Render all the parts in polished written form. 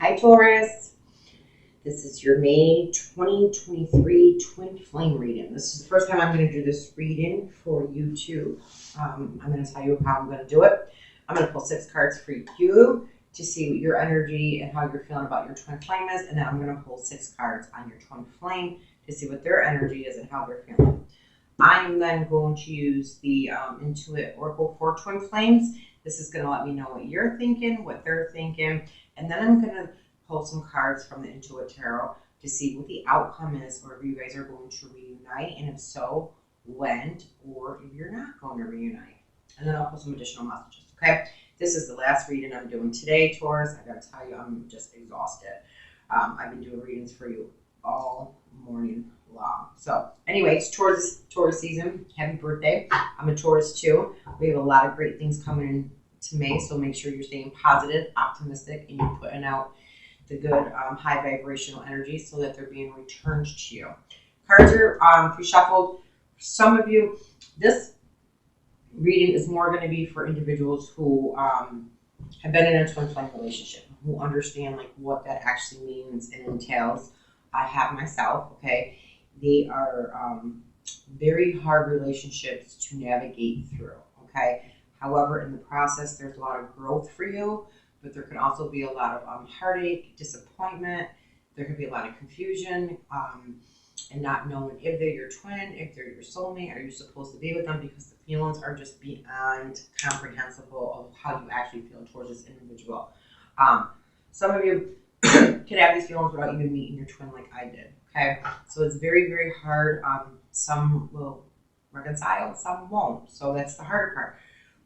Hi, Taurus. This is your May 2023 Twin Flame reading. This is the first time I'm going to do this reading for YouTube. I'm going to tell you how I'm going to do it. I'm going to pull 6 cards for you to see what your energy and how you're feeling about your Twin Flame is. And then I'm going to pull 6 cards on your Twin Flame to see what their energy is and how they're feeling. I am then going to use the Intuit Oracle for Twin Flames. This is going to let me know what you're thinking, what they're thinking. And then I'm going to pull some cards from the Intuit Tarot to see what the outcome is, or if you guys are going to reunite, and if so, when, or if you're not going to reunite. And then I'll put some additional messages, okay? This is the last reading I'm doing today, Taurus. I gotta tell you, I'm just exhausted. I've been doing readings for you all morning long. So anyways, Taurus season, happy birthday. I'm a Taurus too. We have a lot of great things coming in to May, so make sure you're staying positive, optimistic, and you're putting out the good high vibrational energy so that they're being returned to you. Cards are pre-shuffled. Some of you, this reading is more going to be for individuals who have been in a twin flame relationship, who understand like what that actually means and entails. I have myself, okay? They are very hard relationships to navigate through, okay? However, in the process, there's a lot of growth for you, but there can also be a lot of heartache, disappointment. There could be a lot of confusion and not knowing if they're your twin, if they're your soulmate, are you supposed to be with them, because the feelings are just beyond comprehensible of how you actually feel towards this individual. Some of you can have these feelings without even meeting your twin like I did, okay? So it's very, very hard. Some will reconcile, some won't. So that's the harder part.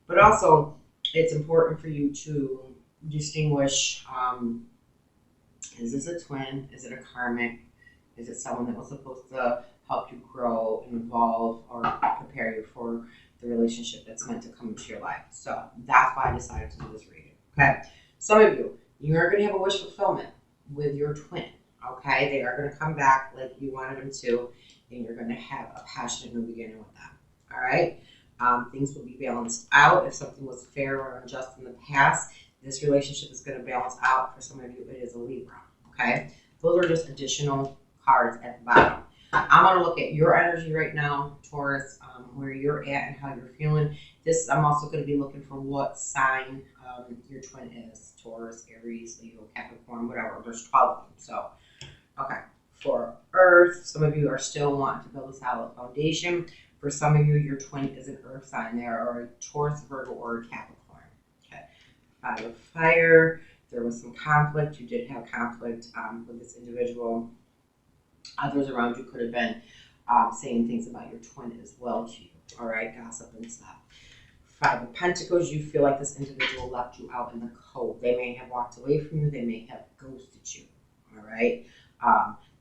But also, it's important for you to distinguish, is this a twin? Is it a karmic? Is it someone that was supposed to help you grow and evolve or prepare you for the relationship that's meant to come into your life? So that's why I decided to do this reading, okay? Some of you, you're going to have a wish fulfillment with your twin, okay? They are going to come back like you wanted them to, and you're going to have a passionate new beginning with them, all right? Things will be balanced out. If something was fair or unjust in the past, this relationship is going to balance out. For some of you, it is a Libra, okay? Those are just additional cards at the bottom. I'm going to look at your energy right now, Taurus, where you're at and how you're feeling. I'm also going to be looking for what sign your twin is. Taurus, Aries, Leo, Capricorn, whatever. There's 12 of them. So, okay. For Earth, some of you are still wanting to build a solid foundation. For some of you, your twin is an Earth sign there, or a Taurus, Virgo, or a Capricorn. Okay. 5 of Fire. There was some conflict. You did have conflict with this individual. Others around you could have been saying things about your twin as well to you. All right, gossip and stuff. 5 of Pentacles. You feel like this individual left you out in the cold. They may have walked away from you. They may have ghosted you. All right.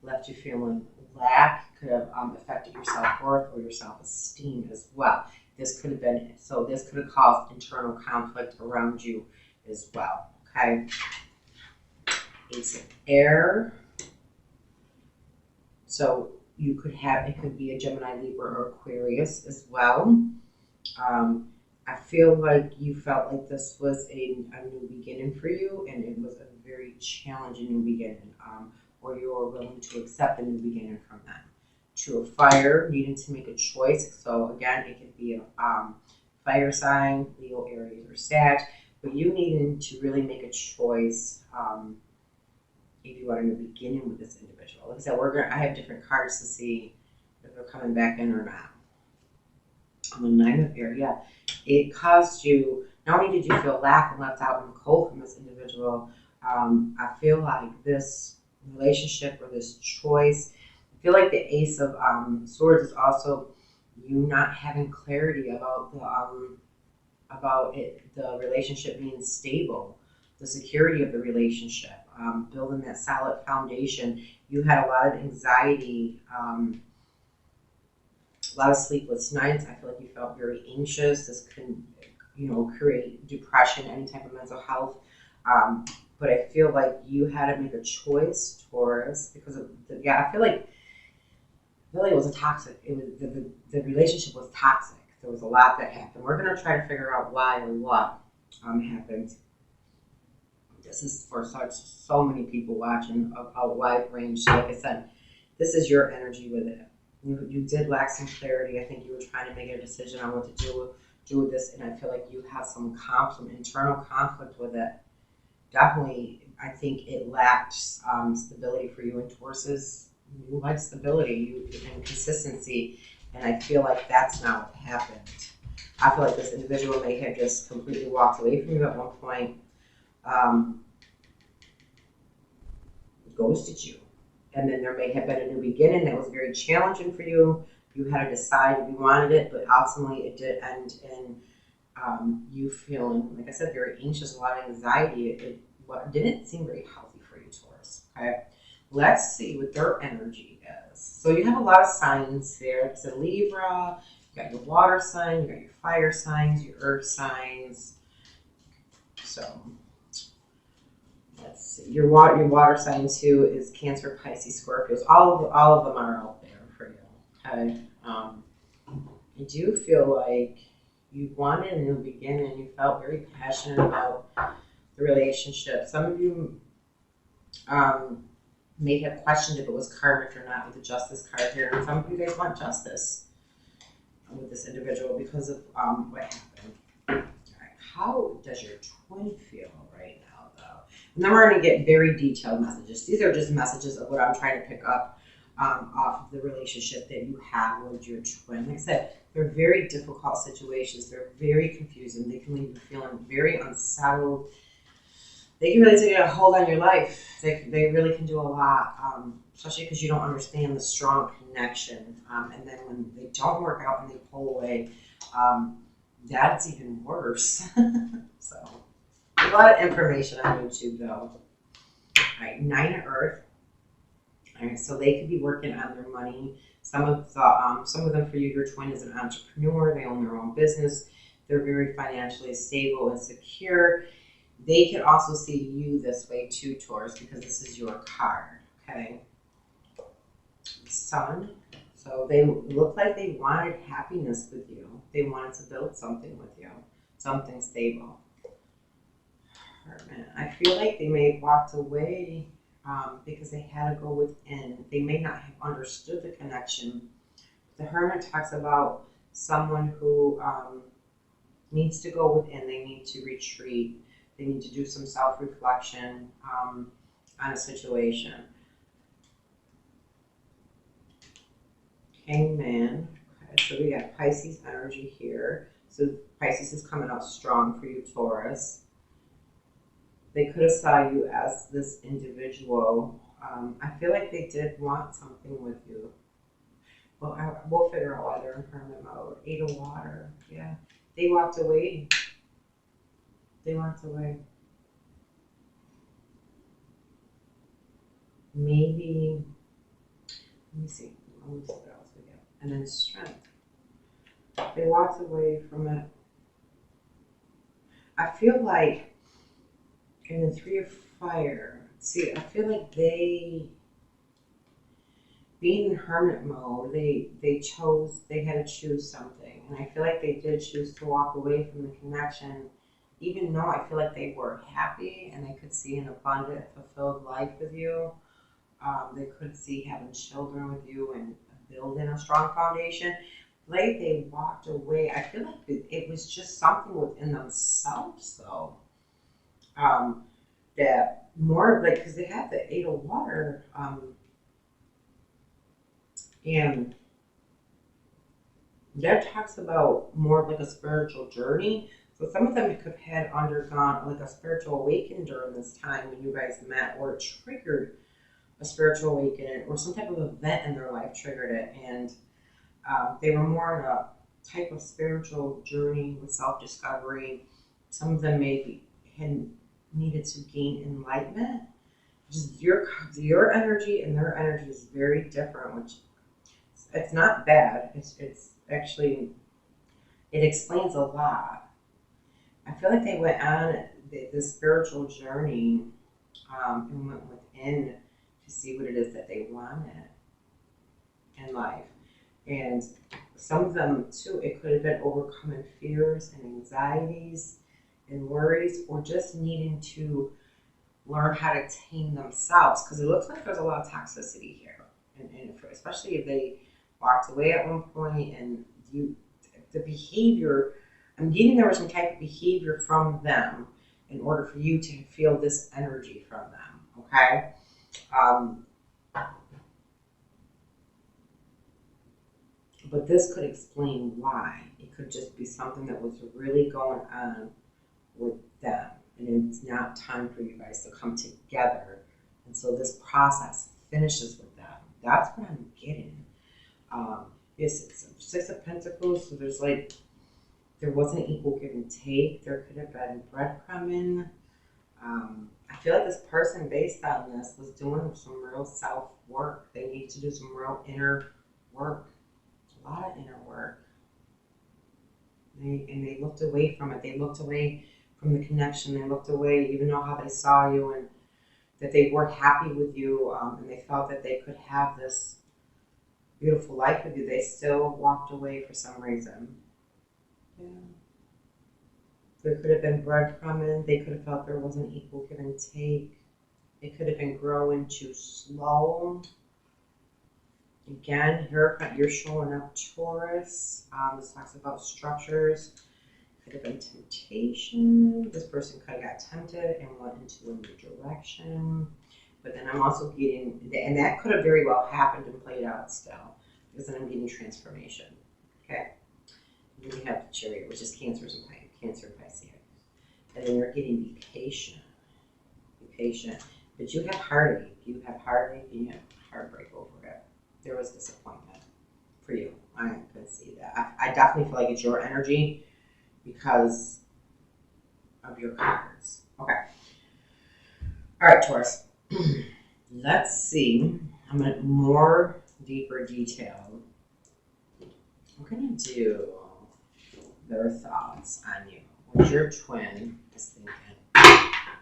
Left you feeling lack, could have affected your self-worth or your self-esteem as well. This could have caused internal conflict around you as well, okay? Ace of Air. So it could be a Gemini, Libra, or Aquarius as well. I feel like you felt like this was a new beginning for you, and it was a very challenging new beginning. Or you're willing to accept a new beginning from them. 2 of Fire, needing to make a choice. So again, it could be a fire sign, Leo, Aries, or Sag, but you needing to really make a choice if you want a new beginning with this individual. Like I said, I have different cards to see if they're coming back in or not. On the 9 of Air, yeah, it caused you. Not only did you feel lack and left out in the cold from this individual, I feel like this relationship or this choice, I feel like the Ace of Swords is also you not having clarity about the relationship being stable, the security of the relationship, building that solid foundation. You had a lot of anxiety, a lot of sleepless nights. I feel like you felt very anxious. This can, create depression, any type of mental health. But I feel like you had to make a choice, Taurus, because of I feel like it was the relationship was toxic. There was a lot that happened. We're gonna try to figure out why or what happened. This is for so many people watching a wide range. So like I said, this is your energy with it. You did lack some clarity. I think you were trying to make a decision on what to do with this, and I feel like you have some internal conflict with it. Definitely, I think it lacked stability for you, and Tauruses, you like stability and consistency, and I feel like that's not what happened. I feel like this individual may have just completely walked away from you at one point, ghosted you. And then there may have been a new beginning that was very challenging for you. You had to decide if you wanted it, but ultimately it did end in you feeling, like I said, very anxious, a lot of anxiety. It didn't seem very healthy for you, Taurus. Okay, let's see what their energy is. So you have a lot of signs there. It's a Libra. You got your water sign. You got your fire signs, your earth signs. So let's see. Your water sign too is Cancer, Pisces, Scorpios. All of them are out there for you. Okay. I do feel like you wanted a new beginning. You felt very passionate about the relationship. Some of you may have questioned if it was karmic or not with the Justice card here. And some of you guys want justice with this individual because of what happened. All right. How does your twin feel right now, though? And then we're going to get very detailed messages. These are just messages of what I'm trying to pick up off of the relationship that you have with your twin. Like I said, they're very difficult situations. They're very confusing. They can leave you feeling very unsettled. They can really take a hold on your life. They really can do a lot, especially because you don't understand the strong connection. And then when they don't work out and they pull away, that's even worse. So, a lot of information on YouTube, though. All right, 9 of Earth. All right, so they could be working on their money. Some of them for you, your twin is an entrepreneur. They own their own business. They're very financially stable and secure. They can also see you this way too, Taurus, because this is your card, okay? Sun. So they look like they wanted happiness with you. They wanted to build something with you, something stable. Hermit. I feel like they may have walked away because they had to go within. They may not have understood the connection. The Hermit talks about someone who needs to go within. They need to retreat. They need to do some self-reflection on a situation. Hangman. Okay, so we got Pisces energy here. So Pisces is coming out strong for you, Taurus. They could have saw you as this individual. I feel like they did want something with you. Well, we'll figure out why they're in hermit mode. 8 of water. Yeah. They walked away. They walked away. Maybe, let me see what else we get. And then strength. They walked away from it. I feel like in the 3 of fire, see, I feel like they, being in hermit mode, they had to choose something. And I feel like they did choose to walk away from the connection, even though I feel like they were happy and they could see an abundant, fulfilled life with you. They could see having children with you and building a strong foundation. Like they walked away. I feel like it was just something within themselves, though. That more like, because they have the 8 of water, and that talks about more of like a spiritual journey. So some of them could have undergone like a spiritual awakening during this time when you guys met, or it triggered a spiritual awakening, or some type of event in their life triggered it, and they were more in a type of spiritual journey with self-discovery. Some of them maybe had needed to gain enlightenment. Just your energy and their energy is very different, which it's not bad. It's actually, it explains a lot. I feel like they went on this spiritual journey and went within to see what it is that they wanted in life. And some of them too, it could have been overcoming fears and anxieties and worries, or just needing to learn how to tame themselves, because it looks like there's a lot of toxicity here, and especially if they walked away at one point and the behavior, I'm getting there was some type of behavior from them in order for you to feel this energy from them, okay? But this could explain why. It could just be something that was really going on with them, and it's not time for you guys to come together until this process finishes with them. That's what I'm getting. It's Six of Pentacles, so there's like, there wasn't equal give and take. There could have been breadcrumbing. I feel like this person, based on this, was doing some real self-work. They need to do some real inner work. A lot of inner work. They looked away from it. They looked away from the connection. They looked away, even though how they saw you and that they weren't happy with you, and they felt that they could have this beautiful life with you. They still walked away for some reason. Yeah. There could have been breadcrumbing. They could have felt there wasn't equal give and take. It could have been growing too slow. Again, you're showing up Taurus. This talks about structures. Could have been temptation. This person could have got tempted and went into a new direction. But then I'm also getting, and that could have very well happened and played out still, because then I'm getting transformation. Okay? And then we have the Chariot, which is Cancer and Pisces. And then you're getting be patient. Be patient. But you have heartache. You have heartache and you have heartbreak over it. There was disappointment for you. I can see that. I definitely feel like it's your energy because of your cards. Okay. All right, Taurus. Let's see. I'm going to more deeper detail. We're going to do their thoughts on you. What your twin is thinking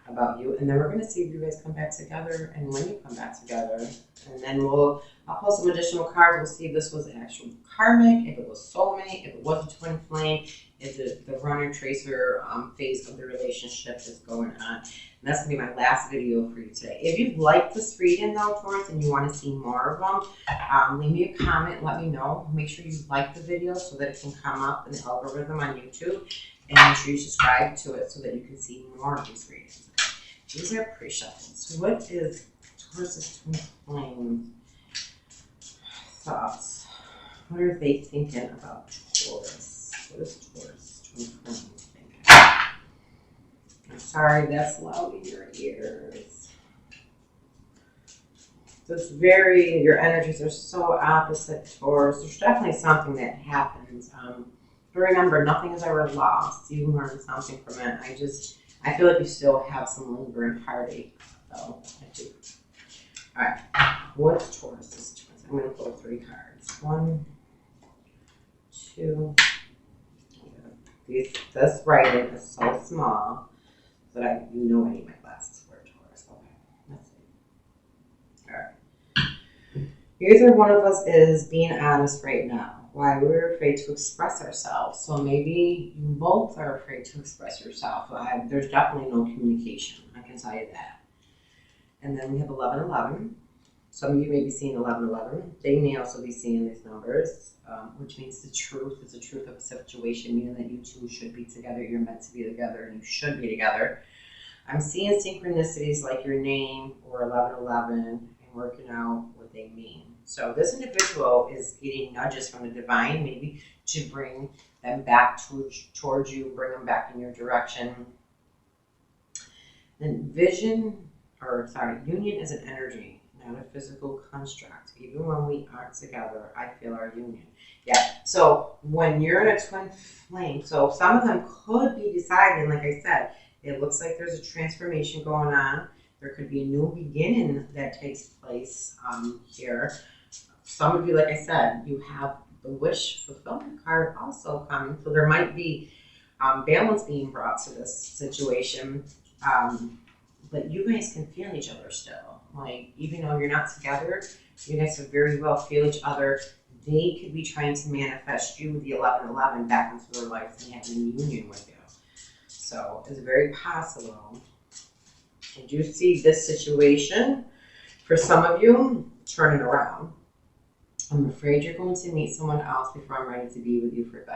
about you. And then we're going to see if you guys come back together and when you come back together. And then I'll pull some additional cards. We'll see if this was actual karmic, if it was soulmate, if it was a twin flame, if the runner tracer phase of the relationship is going on. And that's going to be my last video for you today. If you've liked this reading though, Taurus, and you want to see more of them, leave me a comment, let me know. Make sure you like the video so that it can come up in the algorithm on YouTube. And make sure you subscribe to it so that you can see more of these readings. These are pre-shuffled. So what is Taurus's twin flame thoughts? What are they thinking about Taurus? What is Taurus twin flame thinking? I'm sorry, that's loud in your ears. It's your energies are so opposite, Taurus. There's definitely something that happens. But remember, nothing is ever lost. You learn something from it. I feel like you still have some lingering heartache, though. I do. All right. What's Taurus's twins? I'm going to pull 3 cards. 1, 2. This writing is so small that I need my glasses for Taurus. Okay. Let's see. All right. Either one of us is being honest right now. Why we're afraid to express ourselves. So maybe you both are afraid to express yourself. There's definitely no communication. I can tell you that. And then we have 1111. Some of you may be seeing 1111. They may also be seeing these numbers, which means the truth is the truth of a situation, meaning that you two should be together. You're meant to be together, and you should be together. I'm seeing synchronicities like your name or 1111 and working out what they mean. So this individual is getting nudges from the divine, maybe to bring them back towards you, bring them back in your direction. Then union is an energy, not a physical construct. Even when we aren't together, I feel our union. Yeah, so when you're in a twin flame, so some of them could be deciding, like I said, it looks like there's a transformation going on. There could be a new beginning that takes place here. Some of you, like I said, you have the wish fulfillment card also coming. So there might be balance being brought to this situation. But you guys can feel each other still. Like, even though you're not together, you guys could very well feel each other. They could be trying to manifest you with the 1111 back into their life and having a union with you. So it's very possible I do see this situation, for some of you, turning around. I'm afraid you're going to meet someone else before I'm ready to be with you for good.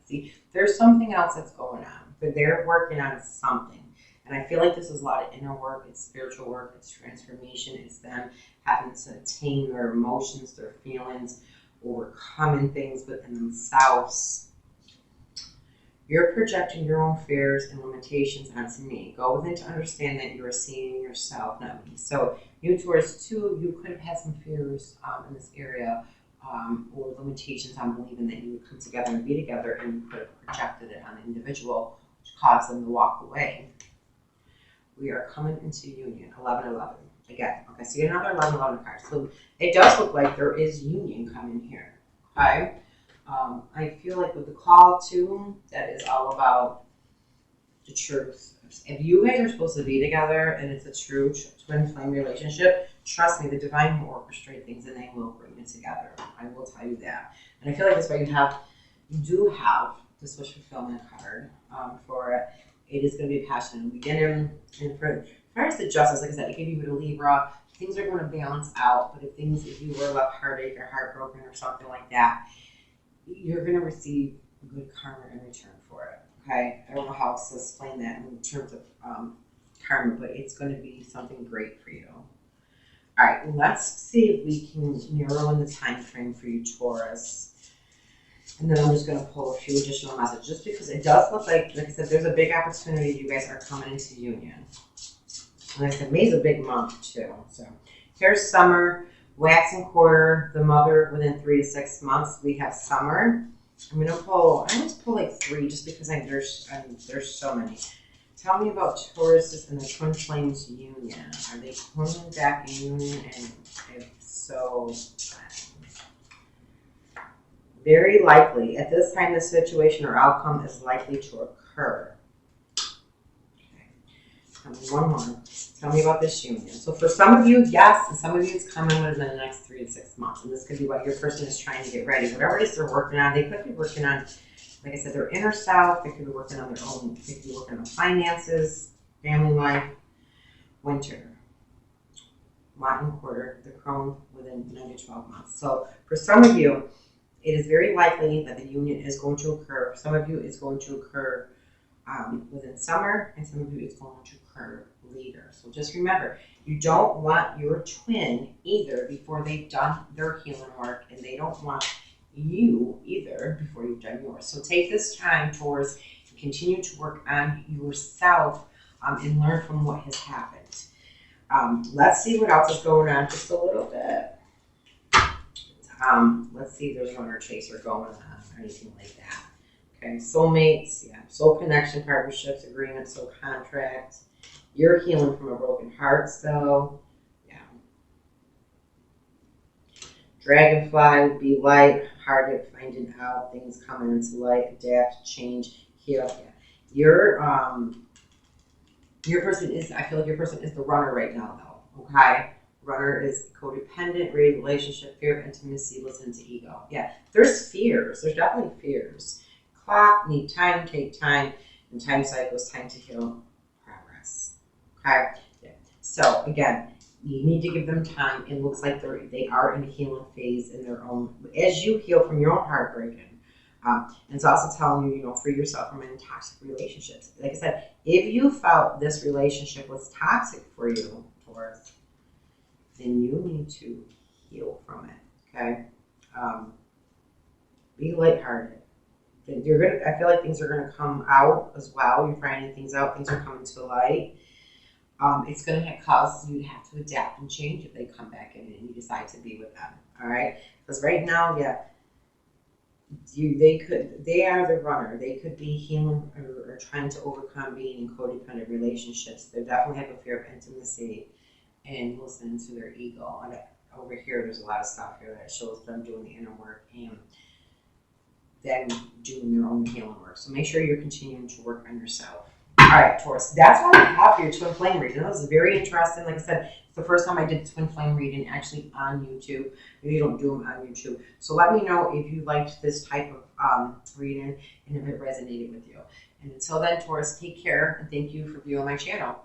See, there's something else that's going on, but they're working on something. And I feel like this is a lot of inner work. It's spiritual work. It's transformation. It's them having to tame their emotions, their feelings, overcoming things within themselves. You're projecting your own fears and limitations onto me. Go within to understand that you are seeing yourself, not me. So you, Taurus, too, you could have had some fears in this area, or limitations on believing that you would come together and be together, and you could have projected it on an individual, which caused them to walk away. We are coming into union, 11-11. Again, okay, so you get another 11-11 card. So it does look like there is union coming here, okay? I feel like with the call, too, that is all about the truth. If you guys are supposed to be together and it's a true twin flame relationship, trust me, the divine will orchestrate things and they will bring it together. I will tell you that. And I feel like that's why you do have this wish fulfillment card for it. It is going to be passionate beginning. And for as far as the justice, like I said, I gave you a Libra. Things are going to balance out. But if you were left heartache or heartbroken or something like that, you're going to receive good karma in return for it. Okay? I don't know how else to explain that in terms of karma, but it's going to be something great for you. All right, let's see if we can narrow in the time frame for you, Taurus. And then I'm just going to pull a few additional messages, just because it does look like I said, there's a big opportunity. You guys are coming into union. And like I said, May's a big month, too. So here's summer, waxing quarter, the mother within 3 to 6 months. We have summer. I'm going to pull, I always pull like 3 just because there's so many. Tell me about Taurus and the twin flames union. Are they coming back in union? And if so, very likely. At this time, the situation or outcome is likely to occur. Okay. Tell me one more. Tell me about this union. So for some of you, yes, and some of you it's coming within the next 3 to 6 months. And this could be what your person is trying to get ready. Whatever it is they're working on, they could be working on, like I said, their inner self. They could be working on their own. They could be working on finances, family life, winter. Latin quarter, the crone within 9 to 12 months. So for some of you, it is very likely that the union is going to occur. For some of you, it's going to occur within summer, and some of you, it's going to occur later. So just remember, you don't want your twin either before they've done their healing work, and they don't want you either before you've done yours. So take this time towards continue to work on yourself and learn from what has happened. Let's see what else is going on just a little bit. Let's see if there's runner chaser going on or anything like that. Okay, soulmates, yeah, soul connection, partnerships, agreements, soul contracts. You're healing from a broken heart, so yeah. Dragonfly would be light, hard at finding out, things coming into light, adapt, change, heal. Yeah. Your person is, I feel like your person is the runner right now, though. Okay. Runner is codependent, relationship, fear, intimacy, listen to ego. Yeah, there's fears. There's definitely fears. Clock, need time, take time, and time cycles, time to heal, progress. Okay? Yeah. So, again, you need to give them time. It looks like they are in a healing phase in their own, as you heal from your own heartbreaking. And it's also telling you, free yourself from any toxic relationships. Like I said, if you felt this relationship was toxic for you, Taurus, then you need to heal from it, okay? Be lighthearted. I feel like things are gonna come out as well. You're finding things out, things are coming to light. It's gonna cause you to have to adapt and change if they come back in and you decide to be with them, all right? Because right now, yeah, they are the runner. They could be healing or trying to overcome being in codependent relationships. They definitely have a fear of intimacy and listening to their ego. And over here, there's a lot of stuff here that shows them doing the inner work and them doing their own healing work. So make sure you're continuing to work on yourself. All right, Taurus, that's all I have for your twin flame reading. That was very interesting. Like I said, it's the first time I did twin flame reading actually on YouTube. Maybe you don't do them on YouTube. So let me know if you liked this type of reading and if it resonated with you. And until then, Taurus, take care and thank you for viewing my channel.